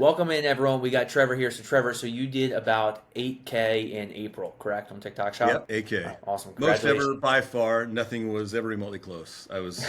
Welcome in, everyone. We got Trevor here. So, Trevor, you did about 8K in April, correct, on TikTok Shop? Yep, AK. Awesome. Most ever Congratulations. by far. Nothing was ever remotely close. I was.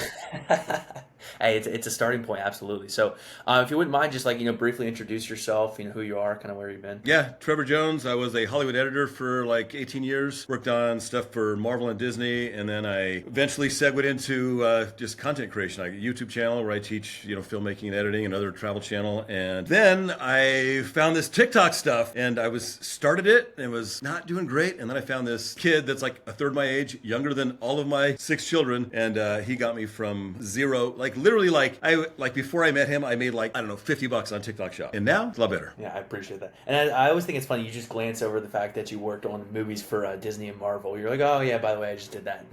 Hey, it's a starting point, absolutely. So, if you wouldn't mind, just briefly introduce yourself, who you are, kind of where you've been. Yeah, Trevor Jones. I was a Hollywood editor for like 18 years. Worked on stuff for Marvel and Disney, and then I eventually segued into just content creation. I have a YouTube channel where I teach, filmmaking and editing, and other travel channel. And then I found this TikTok stuff, and I was started it, and it was not doing great. And then I found this kid that's like a third my age, younger than all of my 6 children, and he got me from zero, like literally, like before I met him, I made like I don't know, $50 on TikTok Shop, and now it's a lot better. Yeah, I appreciate that. And I always think it's funny, you just glance over the fact that you worked on movies for Disney and Marvel. You're like, oh, yeah, by the way, I just did that.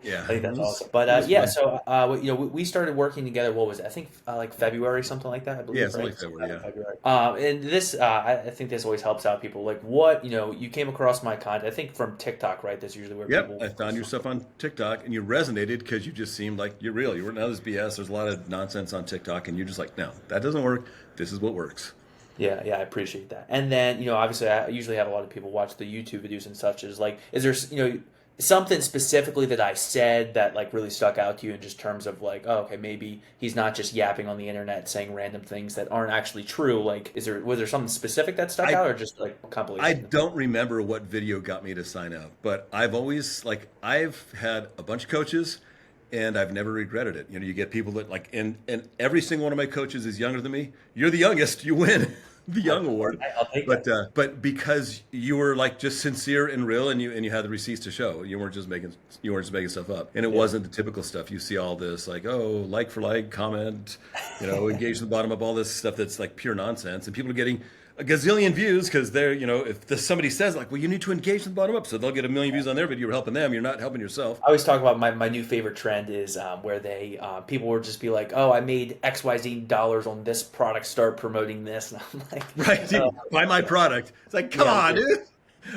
Yeah, I think it that's was awesome. But it was yeah, fun. so we started working together, what was it? I think like February, something like that, I Yeah, believe, it's right? only February. Yeah. February. And this, I think this always helps out people. Like what, you came across my content, I think from TikTok, right? That's usually where Yep, people I found first. your stuff on TikTok, and you resonated because you just seemed like you're real. You weren't none of this BS. There's a lot of nonsense on TikTok, and you're just like, no, that doesn't work. This is what works. Yeah, yeah, I appreciate that. And then, obviously I usually have a lot of people watch the YouTube videos and such. Is like, is there, something specifically that I said that like really stuck out to you in just terms of like, oh, okay, maybe he's not just yapping on the internet saying random things that aren't actually true. Like, was there something specific that stuck I out or just like a I compilation? don't remember what video got me to sign up, but I've had a bunch of coaches, and I've never regretted it. You get people that like, and every single one of my coaches is younger than me. You're the youngest, you win the I, young award. I'll take that. But because you were like just sincere and real, and you had the receipts to show, you weren't just making stuff up, and it Yeah. wasn't the typical stuff. You see all this like, oh, like for like, comment, engage the bottom up, all this stuff that's like pure nonsense, and people are getting a gazillion views because they're, if somebody says like, well, you need to engage the bottom up, so they'll get a million views on their video. You're helping them. You're not helping yourself. I always talk about my new favorite trend is where they people will just be like, oh, I made XYZ dollars on this product, start promoting this, and I'm like, Right? oh, Buy my product. It's like, come yeah, on, dude.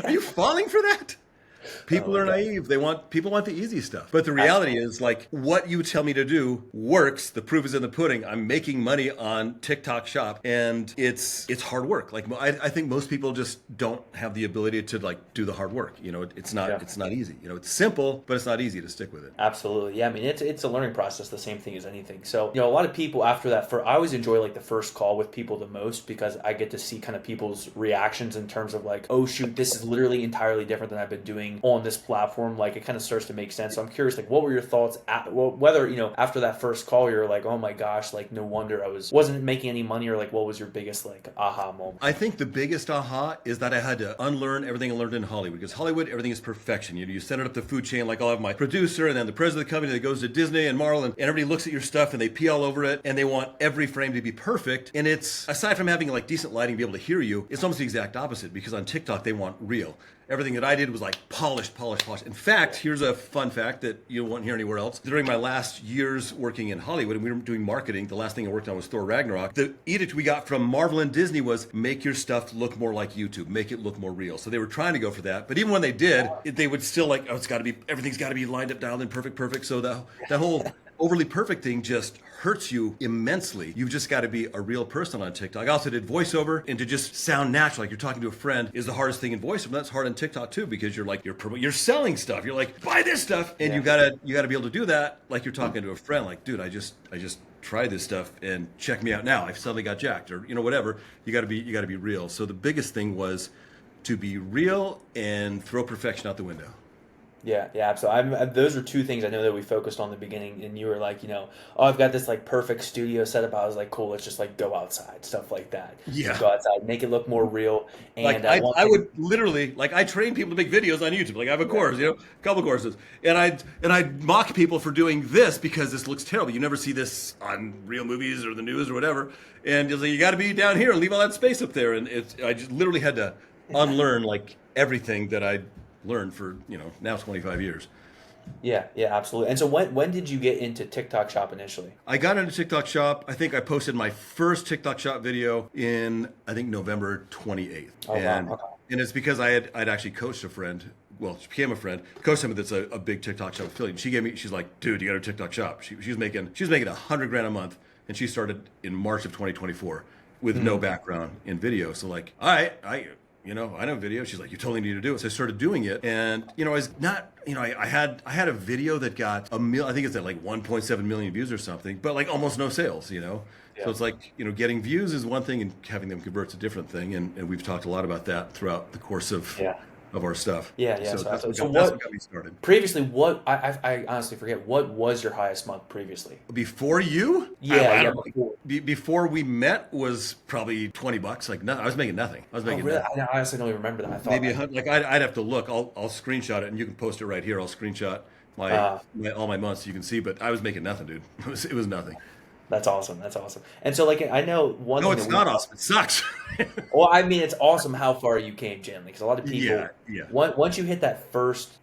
Are you falling for that? oh People my are god. naive. People want the easy stuff. But the reality Absolutely. is like what you tell me to do works. The proof is in the pudding. I'm making money on TikTok Shop, and it's hard work. Like I think most people just don't have the ability to like do the hard work. It's not Yeah. it's not easy. It's simple, but it's not easy to stick with it. Absolutely. Yeah, I mean it's a learning process, the same thing as anything. So, a lot of people after that I always enjoy like the first call with people the most because I get to see kind of people's reactions in terms of like, oh shoot, this is literally entirely different than I've been doing on this platform. Like it kind of starts to make sense. So I'm curious, like what were your thoughts well, whether, after that first call you're like, oh my gosh, like no wonder I wasn't making any money, or like what was your biggest like aha moment? I think the biggest aha is that I had to unlearn everything I learned in Hollywood, because Hollywood, everything is perfection. You set it up the food chain, like I'll have my producer and then the president of the company that goes to Disney and Marvel, and everybody looks at your stuff and they pee all over it, and they want every frame to be perfect. And it's, aside from having like decent lighting, be able to hear you, it's almost the exact opposite, because on TikTok they want real. Everything that I did was like polished, polished, polished. In fact, here's a fun fact that you won't hear anywhere else. During my last years working in Hollywood, and we were doing marketing, the last thing I worked on was Thor Ragnarok. The edict we got from Marvel and Disney was make your stuff look more like YouTube, make it look more real. So they were trying to go for that. But even when they did, they would still like, oh, everything's got to be lined up, dialed in, perfect, perfect. So that whole overly perfect thing just hurts you immensely. You've just got to be a real person on TikTok. I also did voiceover, and to just sound natural, like you're talking to a friend, is the hardest thing in voiceover. That's hard on TikTok too, because you're selling stuff. You're like, buy this stuff, and Yeah. you gotta be able to do that like you're talking to a friend. Like, dude, I just tried this stuff, and check me out now. I've suddenly got jacked, or whatever. You gotta be real. So the biggest thing was to be real and throw perfection out the window. Yeah, yeah, absolutely. Those are two things I know that we focused on in the beginning, and you were like, oh, I've got this like perfect studio setup. I was like, cool, let's just like go outside, stuff like that. Yeah. Go outside, make it look more real. Like And I, one I thing, would literally, like, I train people to make videos on YouTube. Like I have a yeah, course, a couple courses, and I'd mock people for doing this because this looks terrible. You never see this on real movies or the news or whatever. And it's like, you got to be down here and leave all that space up there. And I just literally had to unlearn like everything that I learned for now 25 years. yeah, yeah, absolutely. And so when did you get into TikTok Shop initially? I got into TikTok Shop. I think I posted my first TikTok Shop video in, I think, November 28th. Oh wow, And okay. and it's because I'd actually coached a friend. Well, she became a friend. Coached somebody that's a big TikTok Shop affiliate. She's like, dude, you got to TikTok Shop. She was making $100 grand a month, and she started in March of 2024. with no background in video. So like, all right, I know video. She's like, you totally need to do it. So I started doing it, and I was not, I had a video that got I think it's at like 1.7 million views or something, but like almost no sales. Yeah. So it's like, getting views is one thing, and having them convert's a different thing, and we've talked a lot about that throughout the course of our stuff. Yeah. So that's what got me started. Previously, I honestly forget, what was your highest month previously? Before you? Yeah, Before we met was probably $20. Like, no, I was making nothing. I was making really? nothing. I honestly don't even remember that. I thought Maybe I'd have to look. I'll screenshot it, and you can post it right here. I'll screenshot all my months so you can see. But I was making nothing, dude. It was nothing. That's awesome. And so, like, I know one. No, it's not awesome. It sucks. Well, I mean, it's awesome how far you came, Jim. Because a lot of people, yeah. Once you hit that first,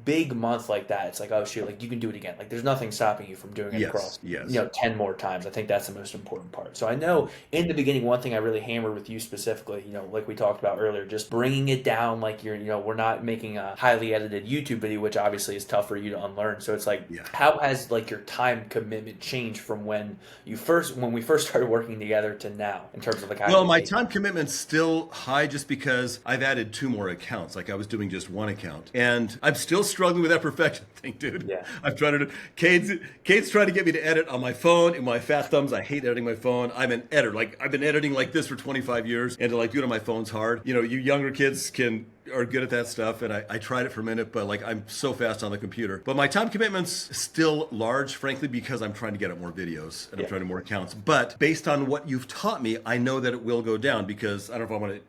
big month like that, it's like, oh shoot, like you can do it again. Like there's nothing stopping you from doing it across, 10 more times. I think that's the most important part. So I know in the beginning, one thing I really hammered with you specifically, like we talked about earlier, just bringing it down. Like we're not making a highly edited YouTube video, which obviously is tough for you to unlearn. So it's like, how has like your time commitment changed from when we first started working together to now in terms of like how my time commitment's still high just because I've added 2 more accounts. Like I was doing just 1 account, and I'm still struggling with that perfection thing, dude. Yeah. I've tried to Kate's trying to get me to edit on my phone in my fat thumbs. I hate editing my phone. I'm an editor. Like I've been editing like this for 25 years, and to like do it on my phone's hard. You younger kids are good at that stuff, and I tried it for a minute, but like I'm so fast on the computer. But my time commitment's still large, frankly, because I'm trying to get up more videos and I'm trying to more accounts. But based on what you've taught me, I know that it will go down, because I don't know if I want to,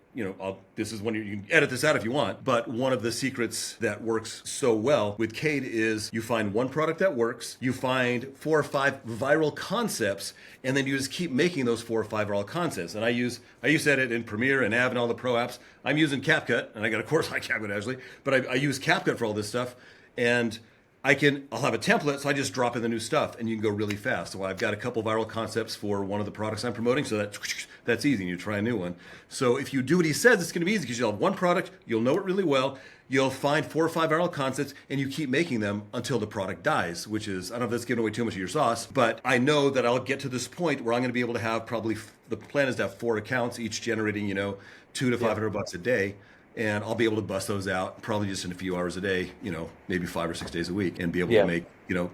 this is when you can edit this out if you want, but one of the secrets that works so well with Kade is you find one product that works, you find 4 or 5 viral concepts, and then you just keep making those 4 or 5 viral concepts. And I used to edit in Premiere and Avid and all the pro apps. I'm using CapCut, and I got a course on CapCut actually, but I use CapCut for all this stuff, and I'll have a template, so I just drop in the new stuff, and you can go really fast. So I've got a couple viral concepts for one of the products I'm promoting, so that's easy, and you try a new one. So if you do what he says, it's going to be easy, because you'll have one product, you'll know it really well, you'll find 4 or 5 viral concepts, and you keep making them until the product dies, which is, I don't know if that's giving away too much of your sauce, but I know that I'll get to this point where I'm going to be able to have the plan is to have 4 accounts, each generating, $200 to $500 a day. And I'll be able to bust those out probably just in a few hours a day, maybe 5 or 6 days a week, and be able to make,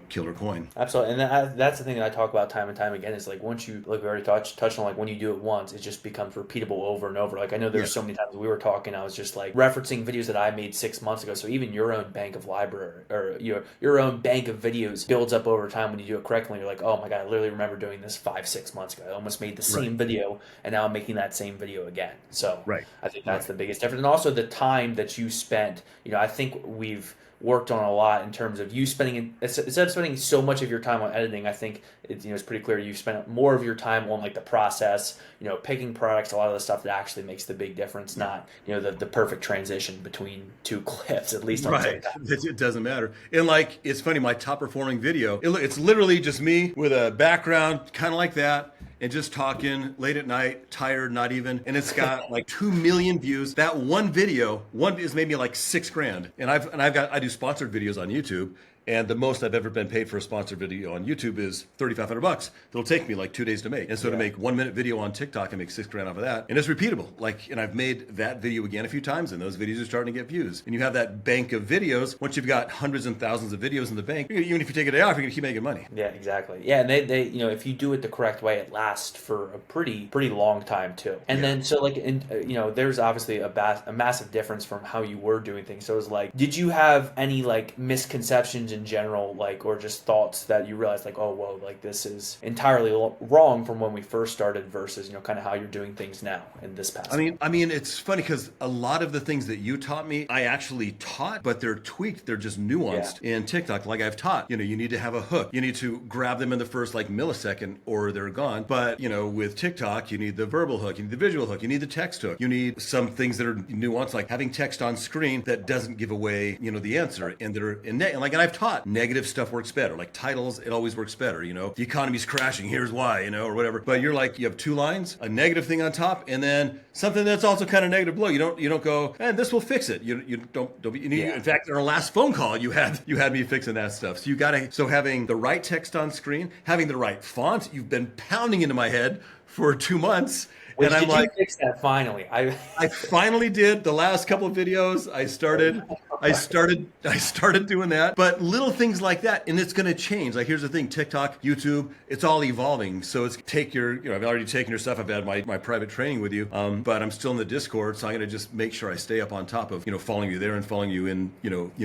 killer coin. Absolutely. And that's the thing that I talk about time and time again, is like once you, like we already touched on, like when you do it once, it just becomes repeatable over and over. Like I know there's so many times we were talking, I was just like referencing videos that I made 6 months ago. So even your own bank of library, or your own bank of videos builds up over time when you do it correctly. You're like, oh my God, I literally remember doing this 5-6 months ago. I almost made the same video, and now I'm making that same video again. So I think that's the biggest difference. And also the time that you spent, I think we've worked on a lot in terms of you spending, instead of spending so much of your time on editing, I think it's pretty clear you spent more of your time on like the process, picking products, a lot of the stuff that actually makes the big difference, not the perfect transition between 2 clips, at least on TikTok. It doesn't matter. And like, it's funny, my top performing video, it's literally just me with a background kind of like that, and just talking late at night, tired, not even, and it's got like 2 million views. That one video, is made me like $6,000. And I do sponsored videos on YouTube, and the most I've ever been paid for a sponsored video on YouTube is $3,500. It'll take me like 2 days to make. And so to make 1 minute video on TikTok, I make $6,000 off of that. And it's repeatable. And I've made that video again a few times, and those videos are starting to get views. And you have that bank of videos. Once you've got hundreds and thousands of videos in the bank, even if you take a day off, you're gonna keep making money. Yeah, exactly. Yeah, and they if you do it the correct way, it lasts for a pretty long time too. And then so there's obviously a massive difference from how you were doing things. So it was like, did you have any like misconceptions in general, like, or just thoughts that you realized like, oh whoa, like this is entirely wrong from when we first started versus kind of how you're doing things now in this past? I mean, it's funny because a lot of the things that you taught me, I actually taught, but they're tweaked, they're just nuanced in TikTok. Like I've taught, you need to have a hook, you need to grab them in the first like millisecond or they're gone. But with TikTok, you need the verbal hook, you need the visual hook, you need the text hook, you need some things that are nuanced, like having text on screen that doesn't give away the answer, and they're and I've taught negative stuff works better. Like titles, it always works better. The economy's crashing, here's why, or whatever. But you're like, you have 2 lines, a negative thing on top, and then something that's also kind of negative below. You don't go, and this will fix it. You don't. In fact, in our last phone call, you had me fixing that stuff. So having the right text on screen, having the right font, you've been pounding into my head for 2 months. Which And I'm did you like, fix that finally? I finally did. The last couple of videos I started doing that. But little things like that, and it's going to change. Like, here's the thing: TikTok, YouTube, it's all evolving. So it's I've already taken your stuff. I've had my private training with you, but I'm still in the Discord, so I'm going to just make sure I stay up on top of following you there and following you in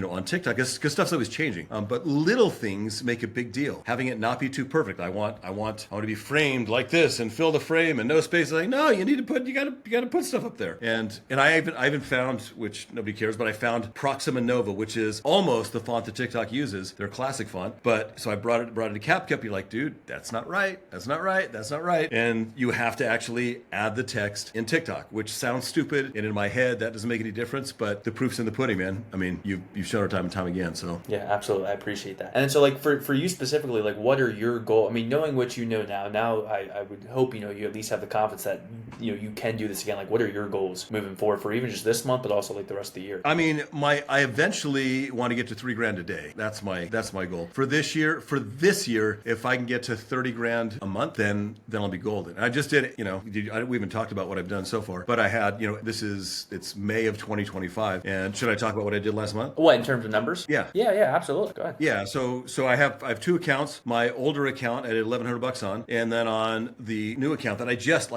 on TikTok, because stuff's always changing. But little things make a big deal. Having it not be too perfect. I want to be framed like this and fill the frame and no space. Like, no, you got to put stuff up there. And I even found, which nobody cares, but I found Proxima Nova, which is almost the font that TikTok uses, their classic font. But so I brought it to CapCut. You're like, dude, that's not right. That's not right. That's not right. And you have to actually add the text in TikTok, which sounds stupid. And in my head, that doesn't make any difference. But the proof's in the pudding, man. I mean, you've shown it time and time again. So yeah, absolutely. I appreciate that. And so, like, for you specifically, like, what are your goals? I mean, knowing what you know now I would hope you at least have the confidence that you can do this again. Like, what are your goals moving forward for even just this month, but also like the rest of the year? I mean, I eventually want to get to $3,000 a day. That's my goal for this year. For this year, if I can get to $30,000 a month, then I'll be golden. And I just did it. We haven't talked about what I've done so far, but I had it's May of 2025. And should I talk about what I did last month? What, in terms of numbers? Yeah, absolutely. Go ahead. Yeah, so I have two accounts. My older account I did $1,100 on, and then on the new account that I just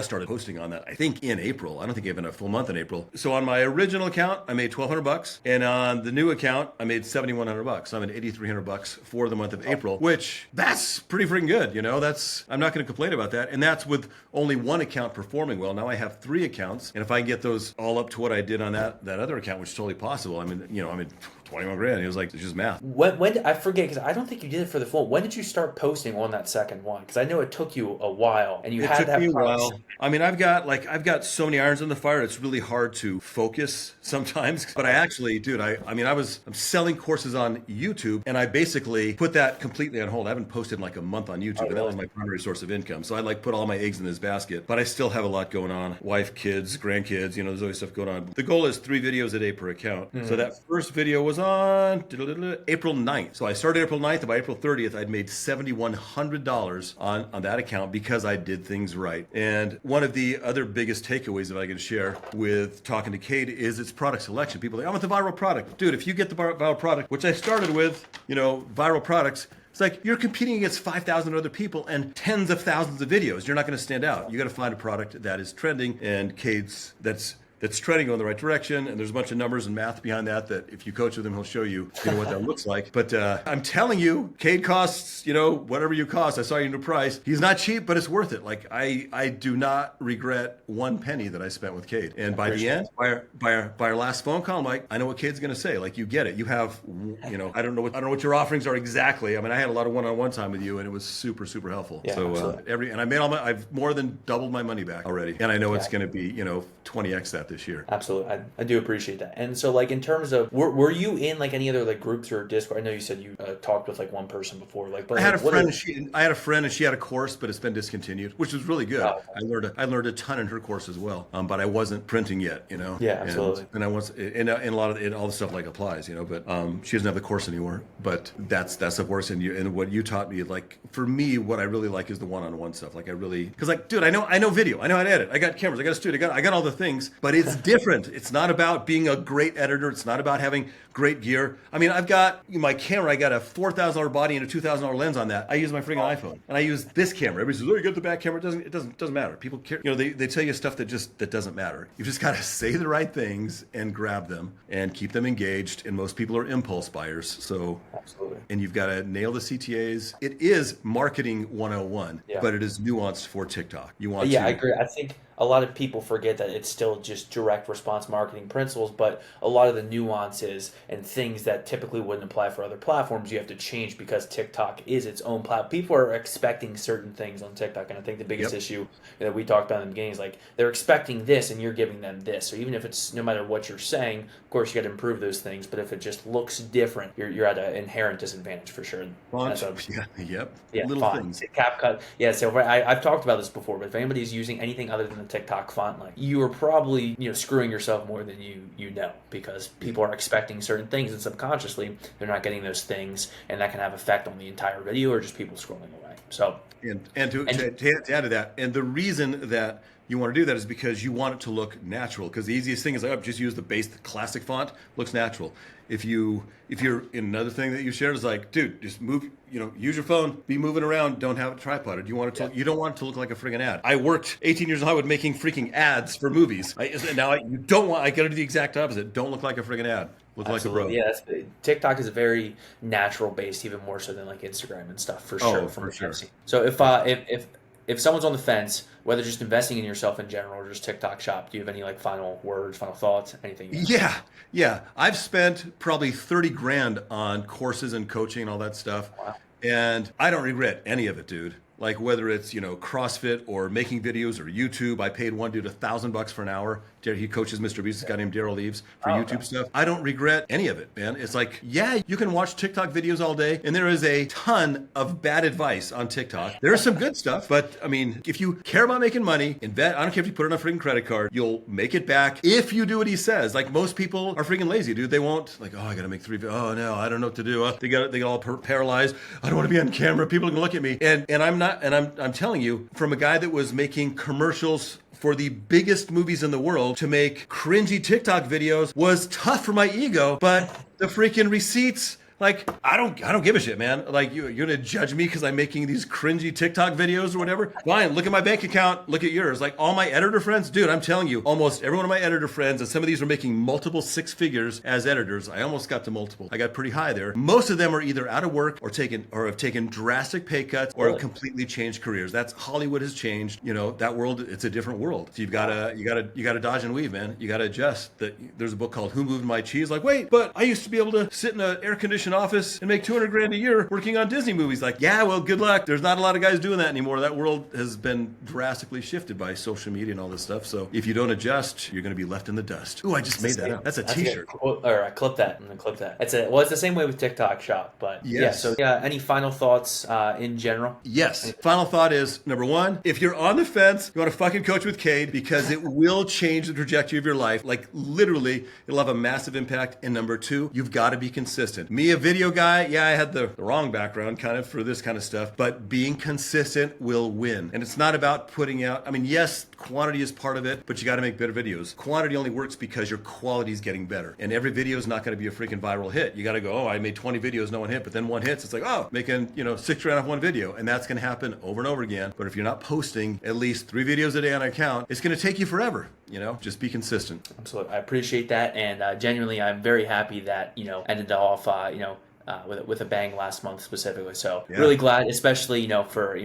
started posting on that, I think in April. I don't think I even a full month in April. So on my original account, I made $1,200, and on the new account, I made $7,100. So I made $8,300 for the month of April, which that's pretty freaking good. I'm not going to complain about that, and that's with only one account performing well. Now I have 3 accounts, and if I can get those all up to what I did on that other account, which is totally possible. I mean, $21,000. It was like, it's just math. When I forget, because I don't think you did it for the full. When did you start posting on that second one? Because I know it took you a while, and it took that me a process. while. I mean, I've got so many irons in the fire. It's really hard to focus sometimes. But I actually, dude, I'm selling courses on YouTube, and I basically put that completely on hold. I haven't posted in like a month on YouTube, and that was my primary source of income. So I put all my eggs in this basket. But I still have a lot going on. Wife, kids, grandkids. There's always stuff going on. The goal is 3 videos a day per account. Mm-hmm. So that first video was on April 9th. So I started April 9th, and by April 30th, I'd made $7,100 on that account because I did things right. And one of the other biggest takeaways that I can share with talking to Kade is its product selection. People are like, I want the viral product. Dude, if you get the viral product, which I started with, viral products, it's like you're competing against 5,000 other people and tens of thousands of videos. You're not going to stand out. You got to find a product that is trending, and Kade's that's trending going the right direction, and there's a bunch of numbers and math behind that if you coach with him, he'll show you, what that looks like. But I'm telling you, Kade costs, whatever you cost. I saw your new price. He's not cheap, but it's worth it. Like, I do not regret one penny that I spent with Kade. And by the end, by our last phone call, I'm like, I know what Kade's going to say. Like, you get it. You have, I don't know what your offerings are exactly. I mean, I had a lot of one-on-one time with you, and it was super, super helpful. Yeah, so and I made I've more than doubled my money back already, and I know it's going to be 20x that this year. Absolutely. I do appreciate that. And so, like, in terms of, were you in like any other like groups or Discord? I know you said you talked with like one person before. Like, but I had a friend and she had a course, but it's been discontinued, which was really good. Oh. I learned a ton in her course as well. But I wasn't printing yet, Yeah, absolutely. And I was in a lot of all the stuff like applies, but she doesn't have the course anymore. But that's the worst. And what you taught me, like, for me, what I really like is the one-on-one stuff. Like, because like, dude, I know video, I know how to edit, I got cameras, I got a studio, I got all the things, but it's different. It's not about being a great editor. It's not about having great gear. I mean, I've got my camera. I got a $4,000 body and a $2,000 lens on that. I use my freaking iPhone, and I use this camera. Everybody says, "Oh, you got the back camera." It doesn't matter. People care. They tell you stuff that doesn't matter. You just got to say the right things and grab them and keep them engaged. And most people are impulse buyers. So absolutely. And you've got to nail the CTAs. It is marketing 101, but it is nuanced for TikTok. You want I agree. I think a lot of people forget that it's still just direct response marketing principles, but a lot of the nuances and things that typically wouldn't apply for other platforms, you have to change because TikTok is its own platform. People are expecting certain things on TikTok, and I think the biggest issue that we talked about in the beginning is like they're expecting this and you're giving them this. So even if it's no matter what you're saying, of course you got to improve those things, but if it just looks different, you're at an inherent disadvantage for sure. Little things. CapCut. Yeah, so I've talked about this before, but if anybody's using anything other than the TikTok font, like, you are probably screwing yourself more than you know, because people are expecting certain things and subconsciously they're not getting those things, and that can have effect on the entire video or just people scrolling away. So and to add to that, and the reason that you want to do that is because you want it to look natural. Because the easiest thing is like, oh, just use the base, the classic font, looks natural. If you're in another thing that you shared is like, dude, just move, use your phone, be moving around, don't have a tripod. Or do you want it to? You don't want it to look like a friggin' ad. I worked 18 years in Hollywood making freaking ads for movies. I got to do the exact opposite. Don't look like a friggin' ad. Look Absolutely. like a bro. Yeah, TikTok is a very natural based, even more so than like Instagram and stuff for sure. For sure. So if someone's on the fence, whether just investing in yourself in general or just TikTok shop, do you have any like final words, final thoughts, anything? Yeah. I've spent probably 30 grand on courses and coaching and all that stuff. Wow. And I don't regret any of it, dude. Like whether it's, CrossFit or making videos or YouTube. I paid one dude $1,000 for an hour. He coaches Mr. Beast, this guy named Daryl Leaves for YouTube stuff. I don't regret any of it, man. It's like, yeah, you can watch TikTok videos all day, and there is a ton of bad advice on TikTok. There's some good stuff, but I mean, if you care about making money, invest. I don't care if you put it on a freaking credit card, you'll make it back if you do what he says. Like most people are freaking lazy, dude. They won't like, I gotta make 3 videos. Oh no, I don't know what to do. They got all paralyzed. I don't want to be on camera. People are gonna look at me, and I'm not. And I'm telling you, from a guy that was making commercials for the biggest movies in the world to make cringy TikTok videos was tough for my ego, but the freaking receipts, like, I don't give a shit, man. Like, you're gonna judge me because I'm making these cringy TikTok videos or whatever? Fine, look at my bank account, look at yours. Like, all my editor friends, dude, I'm telling you, almost every one of my editor friends, and some of these were making multiple 6 figures as editors. I almost got to multiple. I got pretty high there. Most of them are either out of work or have taken drastic pay cuts or have completely changed careers. That's Hollywood has changed. That world, it's a different world. So you gotta dodge and weave, man. You gotta adjust. There's a book called Who Moved My Cheese? Like, wait, but I used to be able to sit in an air-conditioned office and make 200 grand a year working on Disney movies. Like, yeah, well, good luck. There's not a lot of guys doing that anymore. That world has been drastically shifted by social media and all this stuff. So if you don't adjust, you're going to be left in the dust. Ooh, I just made that up. That's a t-shirt. All right, clip that. I'm going to clip that. It's the same way with TikTok shop, but yes. Any final thoughts in general? Yes. Final thought is, number 1, if you're on the fence, you want to fucking coach with Kade because it will change the trajectory of your life. Like, literally, it'll have a massive impact. And number 2, you've got to be consistent. Me, a video guy, I had the wrong background kind of for this kind of stuff, but being consistent will win. And it's not about putting out, yes, quantity is part of it, but you got to make better videos. Quantity only works because your quality is getting better. And every video is not going to be a freaking viral hit. You got to go, I made 20 videos, no one hit, but then one hits. It's like, making, 6 grand off one video. And that's going to happen over and over again. But if you're not posting at least 3 videos a day on an account, it's going to take you forever. Just be consistent. Absolutely. I appreciate that. And genuinely, I'm very happy that, ended off, with a bang last month specifically. So really glad, especially, for,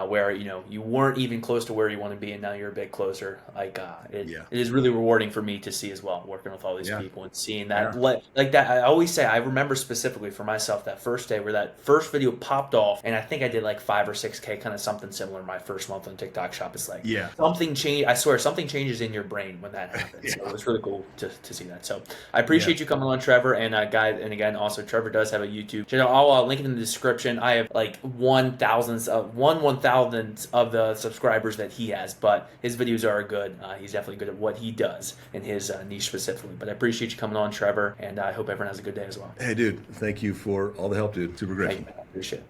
where, you weren't even close to where you want to be and now you're a bit closer. Like, it is really rewarding for me to see as well, working with all these people and seeing that, like that. I always say, I remember specifically for myself that first day where that first video popped off and I think I did like 5 or 6K, kind of something similar in my first month on TikTok shop. It's like something changed. I swear something changes in your brain when that happens. So it was really cool to see that. So I appreciate you coming on, Trevor, and guys, and again, also Trevor does have a YouTube channel. I'll link it in the description. I have like 1,000th of the subscribers that he has, but his videos are good. He's definitely good at what he does in his niche specifically. But I appreciate you coming on, Trevor, and I hope everyone has a good day as well. Hey, dude, thank you for all the help, dude. Super great. Thank you, man. I appreciate it.